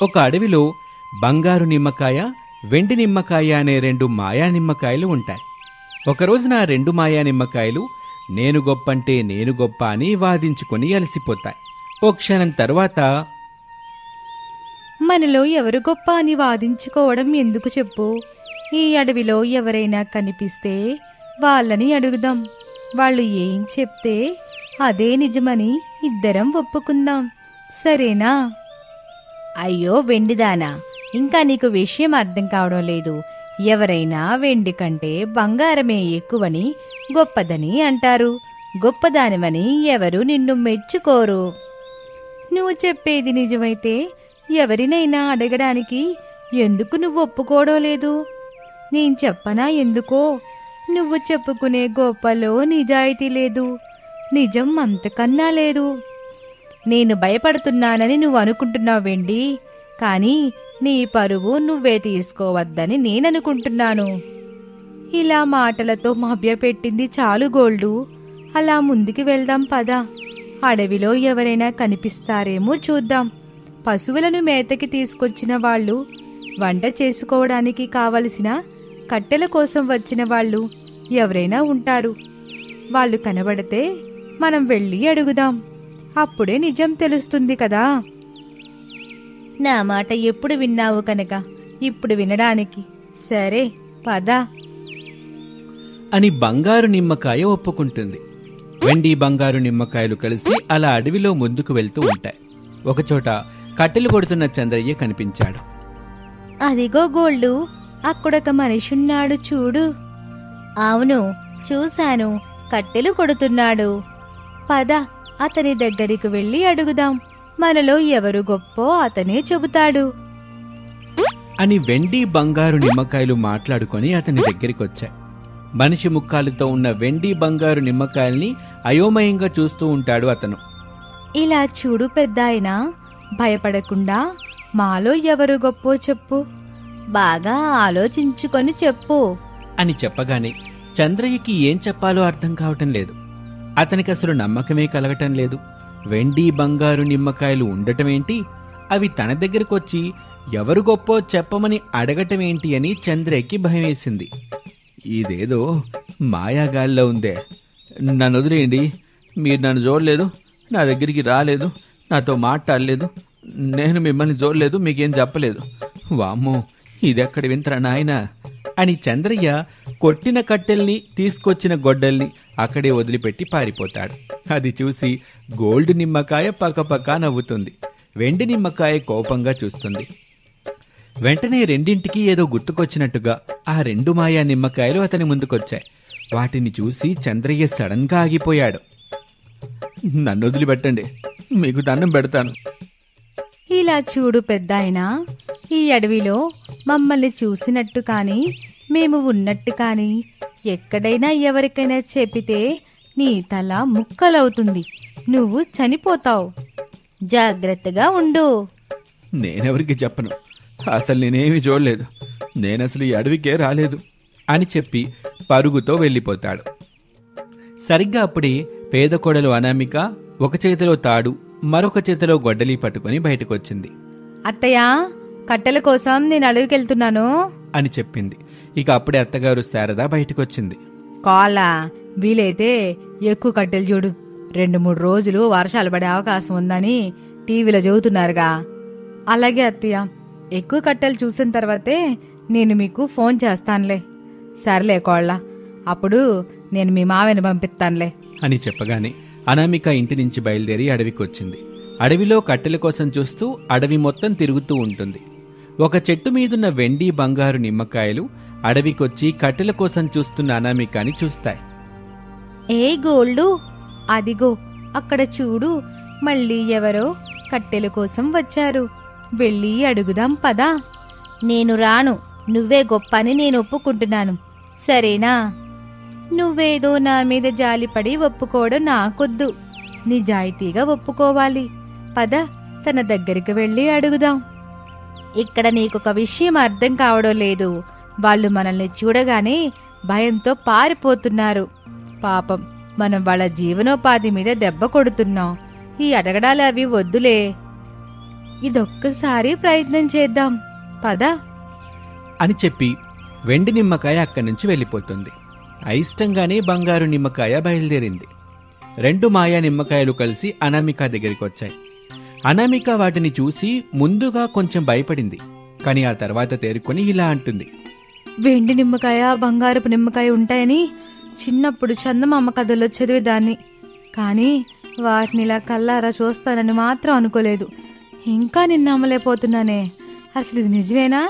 ఒక అడవిలో బంగారు నిమ్మకాయ, వెండి నిమ్మకాయ అనే 2 మాయా నిమ్మకాయలు ఉంటాయి. ఒకరోజున 2 మాయా నిమ్మకాయలు నేను గొప్పంటే నేను గొప్ప అని వాదించుకొని అలసిపోతాయి. ఓ క్షణం తర్వాత, మనలో ఎవరు గొప్ప అని వాదించుకోవడం ఎందుకు చెప్పు? ఈ అడవిలో ఎవరైనా కనిపిస్తే వాళ్ళని అడుగుదాం. వాళ్ళు ఏం చెప్తే అదే నిజమని ఇద్దరం ఒప్పుకుందాం, సరేనా? అయ్యో వెండిదానా, ఇంకా నీకు విషయం అర్థం కావడం లేదు. ఎవరైనా వెండి కంటే బంగారమే ఎక్కువని గొప్పదని అంటారు. గొప్పదానివని ఎవరు నిన్ను మెచ్చుకోరు. నువ్వు చెప్పేది నిజమైతే ఎవరినైనా అడగడానికి ఎందుకు నువ్వు ఒప్పుకోవడం లేదు? నేను చెప్పనా ఎందుకో? నువ్వు చెప్పుకునే గొప్పలో నిజాయితీ లేదు, నిజం అంతకన్నా లేదు. నేను భయపడుతున్నానని నువ్వు అనుకుంటున్నావు వెండి, కానీ నీ పరువు నువ్వే తీసుకోవద్దని నేననుకుంటున్నాను. ఇలా మాటలతో మభ్యపెట్టింది చాలు గోల్డు. అలా ముందుకు వెళ్దాం పద. అడవిలో ఎవరైనా కనిపిస్తారేమో చూద్దాం. పశువులను మేతకి తీసుకొచ్చిన వాళ్ళు, వంట చేసుకోవడానికి కావలసిన కట్టెల కోసం వచ్చిన వాళ్ళు ఎవరైనా ఉంటారు. వాళ్ళు కనబడితే మనం వెళ్ళి అడుగుదాం. అప్పుడే నిజం తెలుస్తుంది కదా. నా మాట ఎప్పుడు విన్నావు కనుక ఇప్పుడు వినడానికి. సరే పద అని బంగారు నిమ్మకాయ ఒప్పుకుంటుంది. వెండి బంగారు నిమ్మకాయలు కలిసి అలా అడవిలో ముందుకు వెళ్తూ ఉంటాయి. ఒకచోట కట్టెలు కొడుతున్న చంద్రయ్య కనిపించాడు. అదిగో గోల్డు, అక్కడొక మనిషిన్నాడు చూడు. అవును చూశాను, కట్టెలు కొడుతున్నాడు. పద అతని దగ్గరికి వెళ్ళి అడుగుదాం. మనలో ఎవరు గొప్పో అతనే చెబుతాడు అని వెండి బంగారు నిమ్మకాయలు మాట్లాడుకొని అతని దగ్గరికొచ్చాయి. మనిషి ముక్కాలుతో ఉన్న వెండి బంగారు నిమ్మకాయల్ని అయోమయంగా చూస్తూ ఉంటాడు అతను. ఇలా చూడు పెద్దాయనా, భయపడకుండా మాలో ఎవరు గొప్పో చెప్పు. బాగా ఆలోచించుకొని చెప్పు అని చెప్పగానే చంద్రయ్యకి ఏం చెప్పాలో అర్థం కావటం లేదు. అతనికి అసలు నమ్మకమే కలగటం లేదు. వెండి బంగారు నిమ్మకాయలు ఉండటమేంటి, అవి తన దగ్గరకొచ్చి ఎవరు గొప్పో చెప్పమని అడగటమేంటి అని చంద్రయ్యకి భయమేసింది. ఇదేదో మాయాగాల్లో ఉందే. నన్ను వదిలేయండి, మీరు నన్ను చూడలేదు, నా దగ్గరికి రాలేదు, నాతో మాట్లాడలేదు, నేను మిమ్మల్ని చూడలేదు, మీకేం చెప్పలేదు. వామ్మో, ఇదెక్కడి వింతరా నాయనా అని చంద్రయ్య కొట్టిన కట్టెల్ని, తీసుకొచ్చిన గొడ్డల్ని అక్కడే వదిలిపెట్టి పారిపోతాడు. అది చూసి గోల్డ్ నిమ్మకాయ పక్కపక్క నవ్వుతుంది. వెండి నిమ్మకాయ కోపంగా చూస్తుంది. వెంటనే రెండింటికి ఏదో గుర్తుకొచ్చినట్టుగా ఆ 2 మాయా నిమ్మకాయలు అతని ముందుకొచ్చాయి. వాటిని చూసి చంద్రయ్య సడన్ గా ఆగిపోయాడు. నన్ను వదిలిపెట్టండి, మీకు దండం పెడతాను. ఇలా చూడు పెద్దాయనా, ఈ అడవిలో మమ్మల్ని చూసినట్టు కాని, మేము ఉన్నట్టు కాని ఎక్కడైనా ఎవరికైనా చెప్పితే నీ తల ముక్కలవుతుంది, నువ్వు చనిపోతావు. జాగ్రత్తగా ఉండు. నేనెవరికి చెప్పను, అసలు నేనేమీ చూడలేదు, నేనసలు ఈ అడవికే రాలేదు అని చెప్పి పరుగుతో వెళ్ళిపోతాడు. సరిగ్గా అప్పుడే పేద కోడలు అనామిక ఒక చేతిలో తాడు, మరొక చేతిలో గొడ్డలి పట్టుకుని బయటకొచ్చింది. అత్తయ్యా, కట్టెల కోసం నేను అడవికెళ్తున్నాను అని చెప్పింది. ఇక అప్పుడే అత్తగారు శారద బయటకొచ్చింది. కాలా, వీలైతే ఎక్కువ కట్టెలు చూడు, 2-3 రోజులు వర్షాలు పడే అవకాశం ఉందని టీవీలో చెబుతున్నారుగా. అలాగే అత్తయ్య, ఎక్కువ కట్టెలు చూసిన తర్వాతే నేను మీకు ఫోన్ చేస్తానులే. సర్లే కోళ్ళ, అప్పుడు నేను మీ మావయ్యని పంపిస్తానులే అని చెప్పగానే అనామిక ఇంటి నుంచి బయలుదేరి అడవికొచ్చింది. అడవిలో కట్టెల కోసం చూస్తూ అడవి మొత్తం తిరుగుతూ ఉంటుంది. ఒక చెట్టు మీదున్న వెండి బంగారు నిమ్మకాయలు అడవికొచ్చి కట్టెల కోసం చూస్తున్న అనామికని చూస్తాయి. ఏ గోల్డు, అదిగో అక్కడ చూడు, మళ్ళీ ఎవరో కట్టెల కోసం వచ్చారు. వెళ్ళి అడుగుదాం పదా. నేను రాను, నువ్వే గొప్ప అని నేను ఒప్పుకుంటున్నాను, సరేనా? నువ్వేదో నా మీద జాలిపడి ఒప్పుకోవడం నాకొద్దు, నిజాయితీగా ఒప్పుకోవాలి. పద, తన దగ్గరికి వెళ్ళి అడుగుదాం. ఇక్కడ నీకొక విషయం అర్థం కావడం లేదు. వాళ్ళు మనల్ని చూడగానే భయంతో పారిపోతున్నారు. పాపం, మనం వాళ్ళ జీవనోపాధి మీద దెబ్బ కొడుతున్నాం. ఈ అడగడాలు అవి వద్దులే. ఇదొక్కసారి ప్రయత్నం చేద్దాం పద. అని చెప్పి వెండి నిమ్మకాయ అక్కడి నుంచి వెళ్ళిపోతుంది. అయిష్టంగానే బంగారు నిమ్మకాయ బయలుదేరింది. 2 మాయా నిమ్మకాయలు కలిసి అనామిక దగ్గరికి వచ్చాయి. అనామిక వాటిని చూసి ముందుగా కొంచెం భయపడింది. కాని ఆ తర్వాత తేరుకొని ఇలా అంటుంది. వెండి నిమ్మకాయ బంగారపు నిమ్మకాయ ఉంటాయని చిన్నప్పుడు చందమామ కథల్లో చదివేదాన్ని. కానీ వాటిని ఇలా కల్లారా చూస్తానని మాత్రం అనుకోలేదు. ఇంకా నిన్ను నమ్మలేకపోతున్నానే. అసలు ఇది నిజమేనా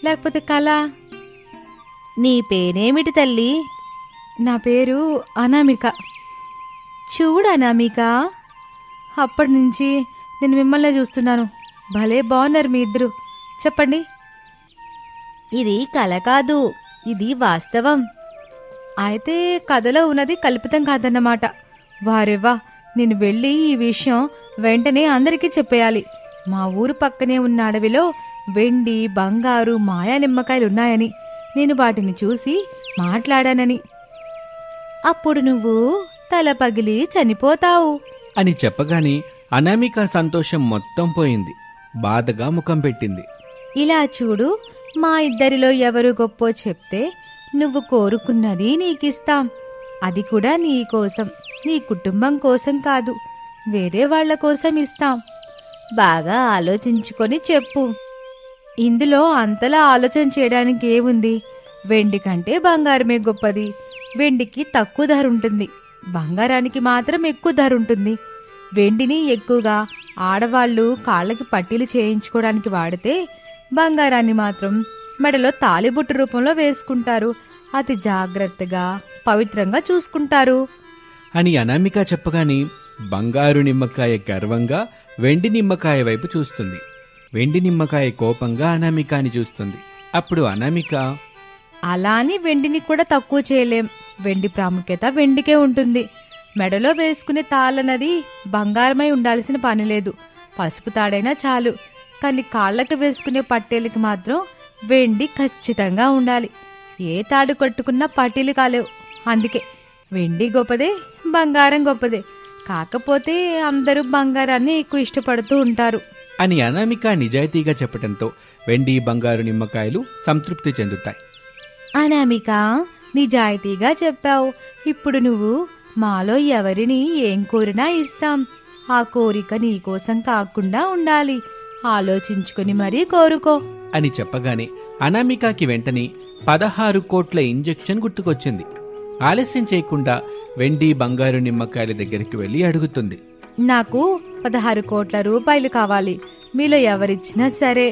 లేకపోతే కళ? నీ పేరేమిటి తల్లి? నా పేరు అనామిక. చూడు అనామిక, అప్పటి నుంచి నేను మిమ్మల్ని చూస్తున్నాను. భలే బాగున్నారు మీ ఇద్దరు. చెప్పండి. ఇది కళ కాదు, ఇది వాస్తవం. అయితే కథలో ఉన్నది కల్పితం కాదన్నమాట. వారెవ్వా, నేను వెళ్ళి ఈ విషయం వెంటనే అందరికీ చెప్పేయాలి. మా ఊరు పక్కనే ఉన్న అడవిలో వెండి బంగారు మాయా నిమ్మకాయలున్నాయని, నేను వాటిని చూసి మాట్లాడానని. అప్పుడు నువ్వు తల పగిలి చనిపోతావు అని చెప్పగానే అనామిక సంతోషం మొత్తం పోయింది. బాధగా ముఖం పెట్టింది. ఇలా చూడు, మా ఇద్దరిలో ఎవరు గొప్పో చెప్తే నువ్వు కోరుకున్నది నీకిస్తాం. అది కూడా నీ కోసం, నీ కుటుంబం కోసం కాదు, వేరే వాళ్ల కోసం ఇస్తాం. బాగా ఆలోచించుకొని చెప్పు. ఇందులో అంతలా ఆలోచన చేయడానికి ఏముంది? వెండి కంటే బంగారమే గొప్పది. వెండికి తక్కువ ధర ఉంటుంది, బంగారానికి మాత్రం ఎక్కువ ధర ఉంటుంది. వెండిని ఎక్కువగా ఆడవాళ్లు కాళ్ళకి పట్టీలు చేయించుకోవడానికి వాడితే, బంగారాన్ని మాత్రం మెడలో తాలిబుట్టు రూపంలో వేసుకుంటారు. అతి జాగ్రత్తగా పవిత్రంగా చూసుకుంటారు అని అనామిక చెప్పగానే బంగారు నిమ్మకాయ గర్వంగా వెండి నిమ్మకాయ వైపు చూస్తుంది. వెండి నిమ్మకాయ కోపంగా అనామికాని చూస్తుంది. అప్పుడు అనామిక, అలా అని వెండిని కూడా తక్కువ చేయలేం. వెండి ప్రాముఖ్యత వెండికే ఉంటుంది. మెడలో వేసుకునే తాళన్నది బంగారమై ఉండాల్సిన పని లేదు, పసుపు తాడైనా చాలు. కానీ కాళ్ళకి వేసుకునే పట్టేలకి మాత్రం వెండి ఖచ్చితంగా ఉండాలి. ఏ తాడు కట్టుకున్నా పట్టీలు కాలేవు. అందుకే వెండి గొప్పదే, బంగారం గొప్పదే. కాకపోతే అందరూ బంగారాన్ని ఎక్కువ ఇష్టపడుతూ ఉంటారు అని అనామిక నిజాయితీగా చెప్పటంతో వెండి బంగారు నిమ్మకాయలు సంతృప్తి చెందుతాయి. అనామిక, నిజాయితీగా చెప్పావు. ఇప్పుడు నువ్వు మాలో ఎవరిని ఏం కోరినా ఇస్తాం. ఆ కోరిక నీకోసం కాకుండా ఉండాలి. ఆలోచించుకుని మరీ కోరుకో అని చెప్పగానే అనామికకి వెంటనే 16 కోట్ల ఇంజెక్షన్ గుర్తుకొచ్చింది. ఆలస్యం చేయకుండా వెండి బంగారు నిమ్మకాయల దగ్గరికి వెళ్లి అడుగుతుంది. నాకు 16 కోట్ల రూపాయలు కావాలి. మీలో ఎవరిచ్చినా సరే,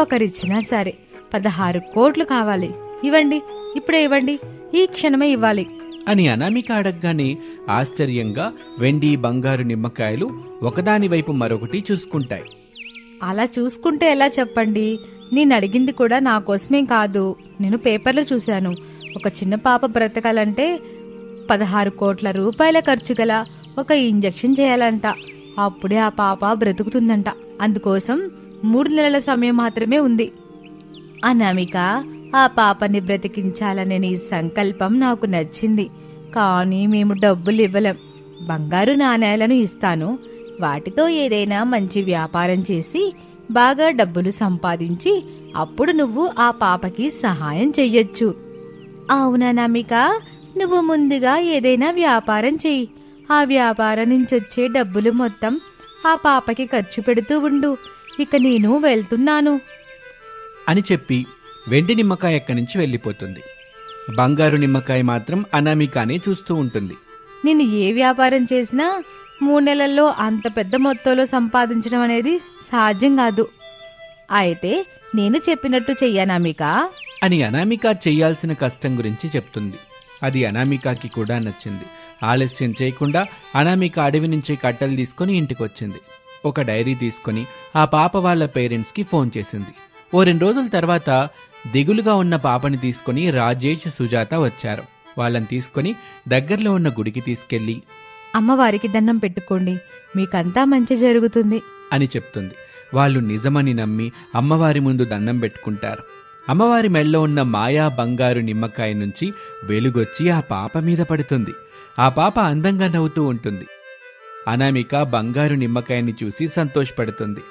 ఒకరిచ్చినా సరే 16 కోట్లు కావాలి. ఇవ్వండి, ఇప్పుడే ఇవ్వండి, ఈ క్షణమే ఇవ్వాలి అని అనామిక అడగగానే ఆశ్చర్యంగా వెండి బంగారు నిమ్మకాయలు ఒకదాని వైపు మరొకటి చూసుకుంటాయి. అలా చూసుకుంటే ఎలా చెప్పండి? నేను అడిగింది కూడా నా కోసమేం కాదు. నేను పేపర్లో చూశాను. ఒక చిన్న పాప బ్రతకాలంటే 16 కోట్ల రూపాయల ఖర్చు గల ఒక ఇంజెక్షన్ చేయాలంట. అప్పుడే ఆ పాప బ్రతుకుతుందంట. అందుకోసం 3 నెలల సమయం మాత్రమే ఉంది. అనామిక, ఆ పాపని బ్రతికించాలనే నీ సంకల్పం నాకు నచ్చింది. కానీ మేము డబ్బులు ఇవ్వలేం. బంగారు నాణేలను ఇస్తాను. వాటితో ఏదైనా మంచి వ్యాపారం చేసి బాగా డబ్బులు సంపాదించి అప్పుడు నువ్వు ఆ పాపకి సహాయం చెయ్యొచ్చు. అవునా అనామిక, నువ్వు ముందుగా ఏదైనా వ్యాపారం చెయ్యి. ఆ వ్యాపారం నుంచి వచ్చే డబ్బులు మొత్తం ఆ పాపకి ఖర్చు పెడుతూ ఉండు. ఇక నేను వెళ్తున్నాను అని చెప్పి వెండి నిమ్మకాయ ఎక్కడి నుంచి వెళ్ళిపోతుంది. బంగారు నిమ్మకాయ మాత్రం అనామికానే చూస్తూ ఉంటుంది. నేను ఏ వ్యాపారం చేసినా 3 నెలల్లో అంత పెద్ద మొత్తంలో సంపాదించడం అనేది సాధ్యం కాదు. అయితే నేను చెప్పినట్టు చెయ్యనామిక అని అనామిక చెయ్యాల్సిన కష్టం గురించి చెప్తుంది. అది అనామికకి కూడా నచ్చింది. ఆలస్యం చేయకుండా అనామిక అడవి నుంచి కట్టెలు తీసుకుని ఇంటికొచ్చింది. ఒక డైరీ తీసుకుని ఆ పాప వాళ్ళ పేరెంట్స్కి ఫోన్ చేసింది. ఓ 2 రోజుల తర్వాత దిగులుగా ఉన్న పాపని తీసుకుని రాజేష్, సుజాత వచ్చారు. వాళ్ళని తీసుకుని దగ్గరలో ఉన్న గుడికి తీసుకెళ్లి, అమ్మవారికి దండం పెట్టుకోండి, మీకంతా మంచి జరుగుతుంది అని చెప్తుంది. వాళ్ళు నిజమని నమ్మి అమ్మవారి ముందు దండం పెట్టుకుంటారు. అమ్మవారి మెళ్ళో ఉన్న మాయా బంగారు నిమ్మకాయ నుంచి వెలుగొచ్చి ఆ పాప మీద పడుతుంది. ఆ పాప అందంగా నవ్వుతూ ఉంటుంది. అనామిక బంగారు నిమ్మకాయని చూసి సంతోషపడుతుంది.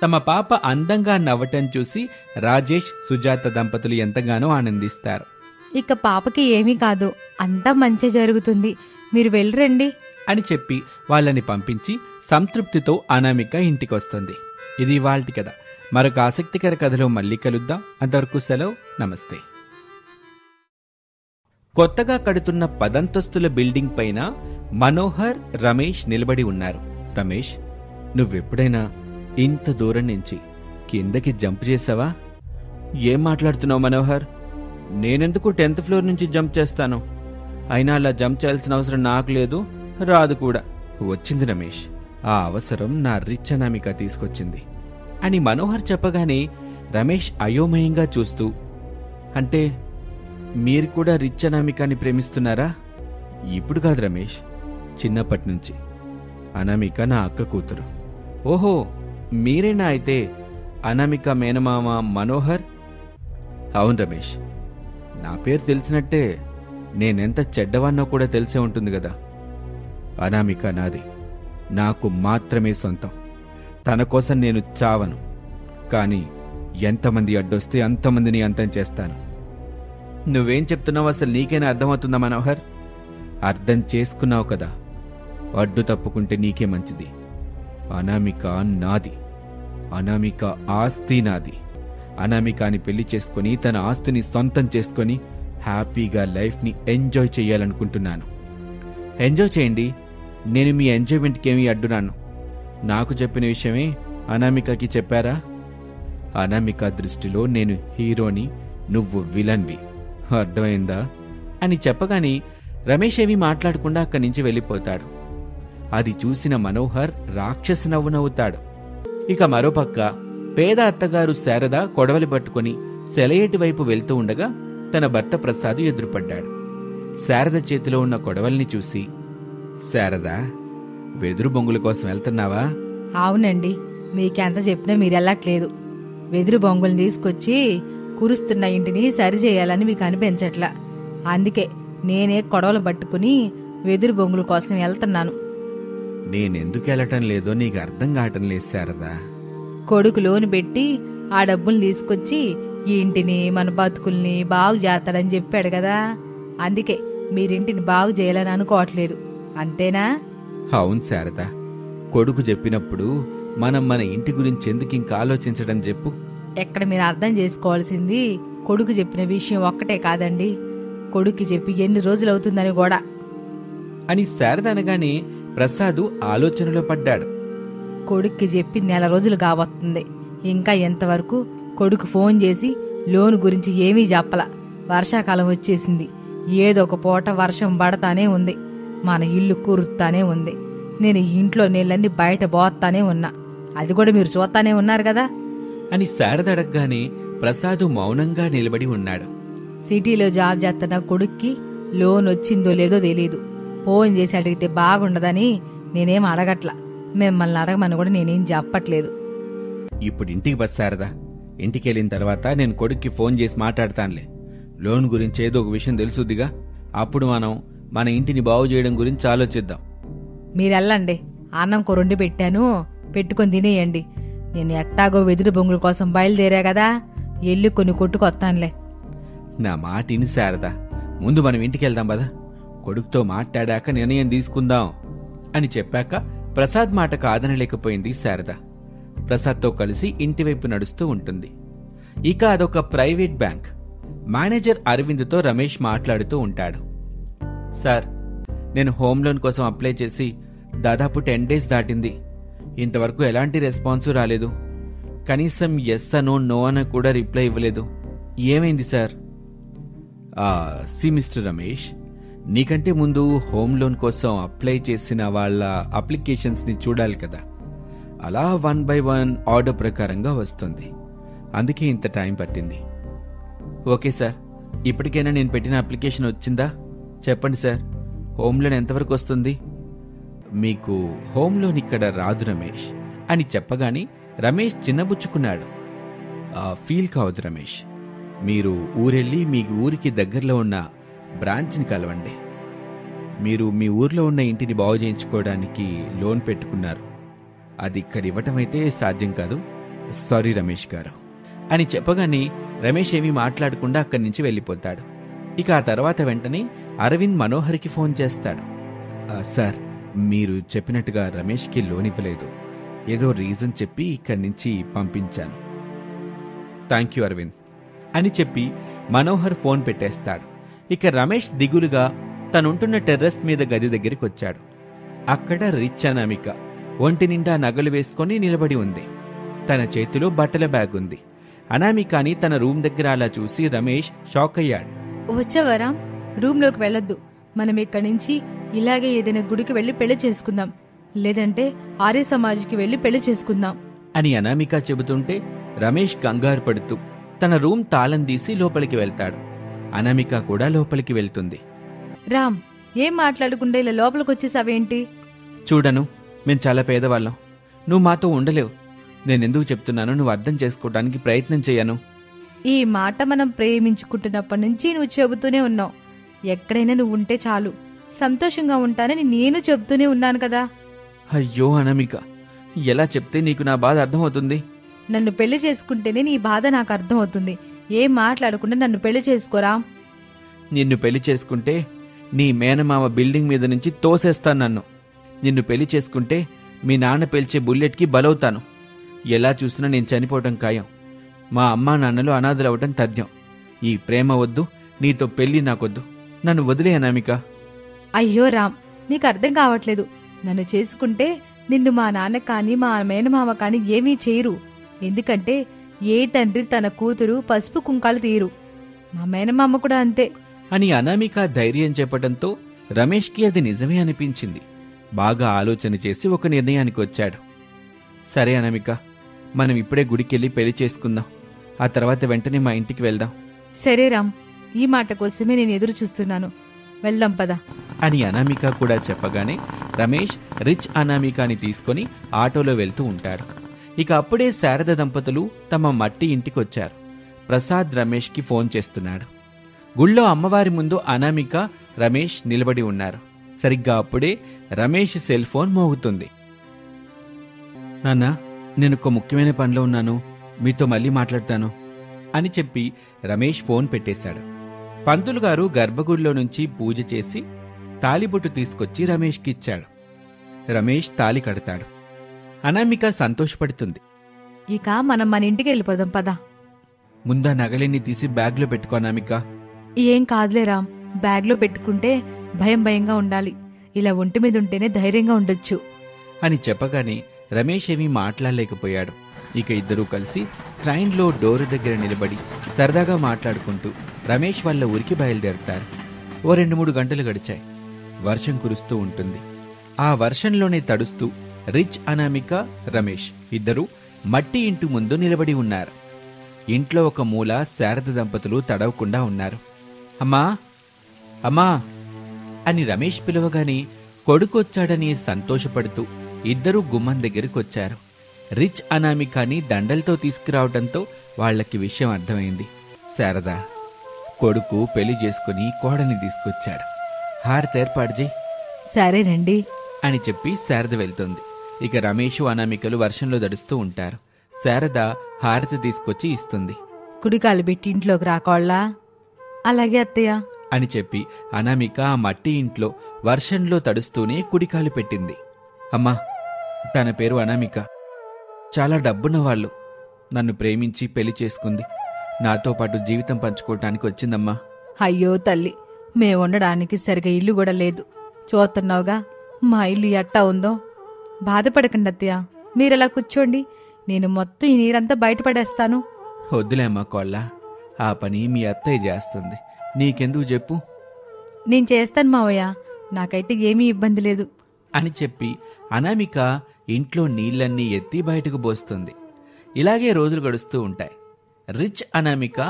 తమ పాప అందంగా నవ్వటం చూసి రాజేష్, సుజాత దంపతులు ఎంతగానో ఆనందిస్తారు. ఇక పాపకి ఏమీ కాదు, అంతా మంచి జరుగుతుంది, మీరు వెళ్ళిరండి అని చెప్పి వాళ్ళని పంపించి సంతృప్తితో అనామిక ఇంటికొస్తుంది. ఇది ఇవాల్టి కథ. మరొక ఆసక్తికర కథలో మళ్ళీ కలుద్దాం. అంతవరకు సెలవు. నమస్తే. కొత్తగా కడుతున్న 10 అంతస్తుల బిల్డింగ్ పైన మనోహర్, రమేష్ నిలబడి ఉన్నారు. రమేష్, నువ్వెప్పుడైనా ఇంత దూరం నుంచి కిందకి జంప్ చేసావా? ఏం మాట్లాడుతున్నావు మనోహర్? నేనెందుకు 10th ఫ్లోర్ నుంచి జంప్ చేస్తాను? అయినా అలా జంప్ చేయాల్సిన అవసరం నాకు లేదు, రాదు కూడా. వచ్చింది రమేష్, ఆ అవసరం నా రిచ్ అనామిక తీసుకొచ్చింది అని మనోహర్ చెప్పగానే రమేష్ అయోమయంగా చూస్తూ, అంటే మీరు కూడా రిచ్ అనామికాని ప్రేమిస్తున్నారా? ఇప్పుడు కాదు రమేష్, చిన్నప్పటి నుంచి. అనామిక నా అక్క కూతురు. ఓహో, మీరేనా అయితే అనామిక మేనమామ మనోహర్? అవును రమేష్, నా పేరు తెలిసినట్టే నేనెంత చెడ్డవాన్నో కూడా తెలిసే ఉంటుంది కదా. అనామిక నాది, నాకు మాత్రమే సొంతం. తన కోసం నేను చావను, కానీ ఎంతమంది అడ్డొస్తే అంతమందిని అంతం చేస్తాను. నువ్వేం చెప్తున్నావు? అసలు నీకేనా అర్థమవుతుందా మనోహర్? అర్థం చేసుకున్నావు కదా, అడ్డు తప్పుకుంటే నీకే మంచిది. అనామిక నాది, అనామిక ఆస్తి నాది. అనామికాని పెళ్లి చేసుకుని తన ఆస్తిని సొంతం చేసుకుని హ్యాపీగా లైఫ్ని ఎంజాయ్ చేయాలనుకుంటున్నాను. ఎంజాయ్ చేయండి, నేను మీ ఎంజాయ్మెంట్కి ఏమీ అడ్డురాను. నాకు చెప్పిన విషయమే అనామికకి చెప్పారా? అనామిక దృష్టిలో నేను హీరోని, నువ్వు విలన్వి, అర్థమైందా? అని చెప్పగానే రమేష్ ఏమీ మాట్లాడకుండా అక్కడి నుంచి వెళ్ళిపోతాడు. అది చూసిన మనోహర్ రాక్షసి నవ్వు నవ్వుతాడు. ఇక మరోపక్క పేద అత్తగారు శారద కొడవలి పట్టుకుని సెలయేటి వైపు వెళ్తూ ఉండగా తన భర్త ప్రసాద్ ఎదురుపడ్డాడు. శారద చేతిలో ఉన్న కొడవల్ని చూసి, శారదా, వెదురు బొంగుల కోసం వెళ్తున్నావా? అవునండి, మీకెంత చెప్పినా మీరెళ్ళట్లేదు. వెదురు బొంగులు తీసుకొచ్చి కురుస్తున్న ఇంటిని సరిచేయాలని మీకు అనిపించట్లా. అందుకే నేనే కొడవలు పట్టుకుని వెదురు బొంగుల కోసం వెళ్తున్నాను. నేనెందుకు వెళ్ళటం లేదో నీకు అర్థం కావటం లేదు శారదా. కొడుకు లోను పెట్టి ఆ డబ్బులు తీసుకొచ్చి ఈ ఇంటిని, మన బతుకుల్ని బాగు చేస్తాడని చెప్పాడు కదా, అందుకే మీరింటిని బాగు చేయాలని అనుకోవట్లేదు, అంతేనా? అవును శారదా, కొడుకు చెప్పినప్పుడు మనం మన ఇంటి గురించి ఎందుకు ఇంకా ఆలోచించడం చెప్పు. ఎక్కడ మీరు అర్థం చేసుకోవాల్సింది కొడుకు చెప్పిన విషయం ఒక్కటే కాదండి, కొడుకు చెప్పి ఎన్ని రోజులవుతుందని కూడా అని శారద అనగానే ప్రసాదు ఆలోచనలో పడ్డాడు. కొడుక్కి చెప్పి 1 నెల రోజులు కావస్తుంది, ఇంకా ఎంతవరకు కొడుకు ఫోన్ చేసి లోను గురించి ఏమీ చెప్పలా. వర్షాకాలం వచ్చేసింది, ఏదో ఒక పూట వర్షం పడతానే ఉంది, మన ఇల్లు కూరుతానే ఉంది, నేను ఇంట్లో నీళ్ళన్నీ బయట పోతానే ఉన్నా, అది కూడా మీరు చూస్తానే ఉన్నారు కదా అని శారద అడగగానే ప్రసాదు మౌనంగా నిలబడి ఉన్నాడు. సిటీలో జాబ్ చేస్తున్న కొడుక్కి లోన్ వచ్చిందో లేదో తెలీదు, ఫోన్ చేసి అడిగితే బాగుండదని నేనేం అడగట్లా, మిమ్మల్ని అడగమని కూడా నేనేం చెప్పట్లేదు. ఇప్పుడు ఇంటికి బస్ శారదా, ఇంటికి వెళ్ళిన తర్వాత నేను కొడుక్కి ఫోన్ చేసి మాట్లాడతానులే. లోన్ గురించి ఏదో ఒక విషయం తెలుసుద్దిగా, అప్పుడు మనం మన ఇంటిని బాగు చేయడం గురించి ఆలోచిద్దాం. మీరెళ్ళండి, అన్నం కూరండి పెట్టాను, పెట్టుకొని తినేయండి. నేను ఎట్టాగో వెదురు బొంగుల కోసం బయలుదేరా కదా, ఎల్లి కొన్ని కొట్టుకొత్తానులే. నా మాట ఇని శారదా, ముందు మనం ఇంటికి వెళ్దాం పదా, కొడుకుతో మాట్లాడాక నిర్ణయం తీసుకుందాం అని చెప్పాక ప్రసాద్ మాట కాదనలేకపోయింది శారద. ప్రసాద్తో కలిసి ఇంటివైపు నడుస్తూ ఉంటుంది. ఇక అదొక ప్రైవేట్ బ్యాంక్. మేనేజర్ అరవింద్తో రమేష్ మాట్లాడుతూ ఉంటాడు. సార్, నేను హోమ్ లోన్ కోసం అప్లై చేసి దాదాపు 10 డేస్ దాటింది, ఇంతవరకు ఎలాంటి రెస్పాన్సు రాలేదు. కనీసం ఎస్ అనో నో అని కూడా రిప్లై ఇవ్వలేదు. ఏమైంది సార్? సి మిస్టర్ రమేష్, నీకంటే ముందు హోమ్ లోన్ కోసం అప్లై చేసిన వాళ్ళ అప్లికేషన్స్ ని చూడాలి కదా, అలా 1 by 1 ఆర్డర్ ప్రకారంగా వస్తుంది, అందుకే ఇంత టైం పట్టింది. ఓకే సార్, ఇప్పటికైనా నేను పెట్టిన అప్లికేషన్ వచ్చిందా? చెప్పండి సార్, హోమ్ లోన్ ఎంతవరకు వస్తుంది? మీకు హోమ్ లోన్ ఇక్కడ రాదు రమేష్ అని చెప్పగానే రమేష్ చిన్నబుచ్చుకున్నాడు. ఫీల్ కావద్దు రమేష్, మీరు ఊరెళ్ళి మీ ఊరికి దగ్గరలో ఉన్న బ్రాంచ్ని కలవండి. మీరు మీ ఊర్లో ఉన్న ఇంటిని బాగు చేయించుకోవడానికి లోన్ పెట్టుకున్నారు, అది ఇక్కడ ఇవ్వటం అయితే సాధ్యం కాదు, సారీ రమేష్ గారు అని చెప్పగానే రమేష్ ఏమీ మాట్లాడకుండా అక్కడి నుంచి వెళ్ళిపోతాడు. ఇక ఆ తర్వాత వెంటనే అరవింద్ మనోహర్కి ఫోన్ చేస్తాడు. సార్, మీరు చెప్పినట్టుగా రమేష్కి లోన్ ఇవ్వలేదు. ఏదో రీజన్ చెప్పి ఇక్కడి నుంచి పంపించాను. థ్యాంక్ యూ అరవింద్ అని చెప్పి మనోహర్ ఫోన్ పెట్టేస్తాడు. ఇక రమేష్ దిగులుగా తనుంటున్న టెర్రస్ మీద గది దగ్గరికి వచ్చాడు. అక్కడ రిచ్ అనామిక ఒంటి నిండా నగలు వేసుకొని నిలబడి ఉంది. తన చేతిలో బట్టల బ్యాగ్ ఉంది. అనామికాని తన రూమ్ దగ్గర అలా చూసి రమేష్ షాక్ అయ్యాడు. వచ్చావరా? రూమ్లోకి వెళ్ళొద్దు. మనం ఇక్కడి నుంచి ఇలాగే ఏదైనా గుడికి వెళ్లి పెళ్లి చేసుకుందాం, లేదంటే ఆర్య సమాజ్కి వెళ్లి పెళ్లి చేసుకుందాం అని అనామిక చెబుతుంటే రమేష్ కంగారు పడుతూ తన రూమ్ తాళం తీసి లోపలికి వెళ్తాడు. అనామిక కూడా లోపలికి వెళ్తుంది. రామ్, ఏం మాట్లాడకుండా ఇలా లోపలికి వచ్చేసావేంటి? చూడను, మేం చాలా పేదవాళ్ళం. నువ్వు మాతో ఉండలేవు. నేనెందుకు చెప్తున్నానో నువ్వు అర్థం చేసుకోవడానికి ప్రయత్నం చేయను. ఈ మాట మనం ప్రేమించుకుంటున్నప్పటి నుంచి నువ్వు చెబుతూనే ఉన్నావు. ఎక్కడైనా నువ్వు ఉంటే చాలు, సంతోషంగా ఉంటానని నేను చెబుతూనే ఉన్నాను కదా. అయ్యో అనామిక, ఎలా చెప్తే నీకు నా బాధ అర్థమవుతుంది? నన్ను పెళ్లి చేసుకుంటేనే నీ బాధ నాకు అర్థమవుతుంది. ఏం మాట్లాడకుండా నన్ను పెళ్లి చేసుకోరా. నిన్ను పెళ్లి చేసుకుంటే నీ మేనమామ బిల్డింగ్ మీద నుంచి తోసేస్తాను నన్ను. నిన్ను పెళ్లి చేసుకుంటే మీ నాన్న పేల్చే బుల్లెట్కి బలవుతాను. ఎలా చూసినా నేను చనిపోవటం ఖాయం. మా అమ్మా నాన్నలు అనాథలవటం తథ్యం. ఈ ప్రేమ వద్దు, నీతో పెళ్లి నాకొద్దు. నన్ను వదిలే అనామిక. అయ్యో రామ్, నీకు అర్థం కావట్లేదు. నన్ను చేసుకుంటే నిన్ను మా నాన్న కానీ మా మేనమామ కానీ ఏమీ చేయరు. ఎందుకంటే ఏ తండ్రి తన కూతురు పసుపు కుంకాలు తీయరు. మా మేనమామ కూడా అంతే అని అనామిక ధైర్యం చెప్పడంతో రమేష్కి అది నిజమే అనిపించింది. బాగా ఆలోచన చేసి ఒక నిర్ణయానికి వచ్చాడు. సరే అనామిక, మనం ఇప్పుడే గుడికెళ్ళి పెళ్లి చేసుకుందాం. ఆ తర్వాత వెంటనే మా ఇంటికి వెళ్దాం. సరే రామ్, ఈ మాట కోసమే నేను ఎదురు చూస్తున్నాను. వెళ్దాం పద అని అనామిక కూడా చెప్పగానే రమేష్ రిచ్ అనామికాని తీసుకొని ఆటోలో వెళ్తూ ఉంటాడు. ఇక అప్పుడే శారద దంపతులు తమ మట్టి ఇంటికొచ్చారు. ప్రసాద్ రమేష్కి ఫోన్ చేస్తున్నాడు. గుళ్ళో అమ్మవారి ముందు అనామిక, రమేష్ నిలబడి ఉన్నారు. సరిగ్గా అప్పుడే రమేష్ సెల్ ఫోన్ మోగుతుంది. నాన్న, నేను ఒక ముఖ్యమైన పనిలో ఉన్నాను, మీతో మళ్ళీ మాట్లాడతాను అని చెప్పి రమేష్ ఫోన్ పెట్టేశాడు. పంతులు గారు గర్భగుడిలో నుంచి పూజ చేసి తాళిబొట్టు తీసుకొచ్చి రమేష్కి ఇచ్చాడు. రమేష్ తాళి కడతాడు. అనామిక సంతోషపడుతుంది. ఇక మనం మన ఇంటికి వెళ్ళిపోదాం పద. ముందా నగలన్నీ తీసి బ్యాగ్లో పెట్టుకో అనామిక. ఏం కాదులే రామ్, బ్యాగ్లో పెట్టుకుంటే భయంగా ఉండాలి. ఇలా ఒంటి మీద ఉంటేనే ధైర్యంగా ఉండొచ్చు అని చెప్పగానే రమేష్ ఏమీ మాట్లాడలేకపోయాడు. ఇక ఇద్దరూ కలిసి ట్రైన్లో డోరు దగ్గర నిలబడి సరదాగా మాట్లాడుకుంటూ రమేష్ వాళ్ళ ఊరికి బయలుదేరుతారు. ఓ 2-3 గంటలు గడిచాయి. వర్షం కురుస్తూ ఉంటుంది. ఆ వర్షంలోనే తడుస్తూ రిచ్ అనామిక, రమేష్ ఇద్దరూ మట్టి ఇంటి ముందు నిలబడి ఉన్నారు. ఇంట్లో ఒక మూల శారద దంపతులు తడవకుండా ఉన్నారు. అమ్మా అమ్మా అని రమేష్ పిలవగానే కొడుకొచ్చాడని సంతోషపడుతూ ఇద్దరూ గుమ్మం దగ్గరికొచ్చారు. రిచ్ అనామికాని దండలతో తీసుకురావడంతో వాళ్లకి విషయం అర్థమైంది. శారద, కొడుకు పెళ్లి చేసుకుని కోడని తీసుకొచ్చాడు. హారతి ఏర్పాటు చేయి. సరేనండి అని చెప్పి శారద వెళ్తుంది. ఇక రమేషు, అనామికలు వర్షంలో దడుస్తూ ఉంటారు. శారద హారతి తీసుకొచ్చి ఇస్తుంది. కుడికాలు పెట్టి ఇంట్లోకి రాకోళ్ళా? అలాగే అత్తయ్య అని చెప్పి అనామిక ఆ మట్టి ఇంట్లో వర్షంలో తడుస్తూనే కుడికాలు పెట్టింది. అమ్మా, తన పేరు అనామిక. చాలా డబ్బున్న వాళ్ళు. నన్ను ప్రేమించి పెళ్లి చేసుకుంది. నాతో పాటు జీవితం పంచుకోవటానికి వచ్చిందమ్మా. అయ్యో తల్లి, మేముండడానికి సరిగా ఇల్లు కూడా లేదు. చూస్తున్నావుగా మా ఇల్లు ఎట్టా ఉందో. బాధపడకండి అత్తయ్య, మీరలా కూర్చోండి. నేను మొత్తం ఈ నీరంతా బయటపడేస్తాను. వద్దులే అమ్మా కోళ్ళ, ఆ పని మీ అత్తయ్య చేస్తుంది. నీకెందుకు చెప్పు? నేను చేస్తాను మావయ్య, నాకైతే ఏమీ ఇబ్బంది లేదు అని చెప్పి అనామిక ఇంట్లో నీళ్లన్నీ ఎత్తి బయటకు పోస్తుంది. ఇలాగే రోజులు గడుస్తూ ఉంటాయి. రిచ్ అనామిక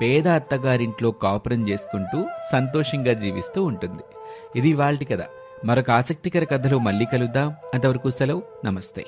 పేద అత్తగారింట్లో కాపురం చేసుకుంటూ సంతోషంగా జీవిస్తూ ఉంటుంది. ఇది ఇవాల్టి కథ. మరొక ఆసక్తికర కథలో మళ్ళీ కలుద్దాం. అంతవరకు సెలవు. నమస్తే.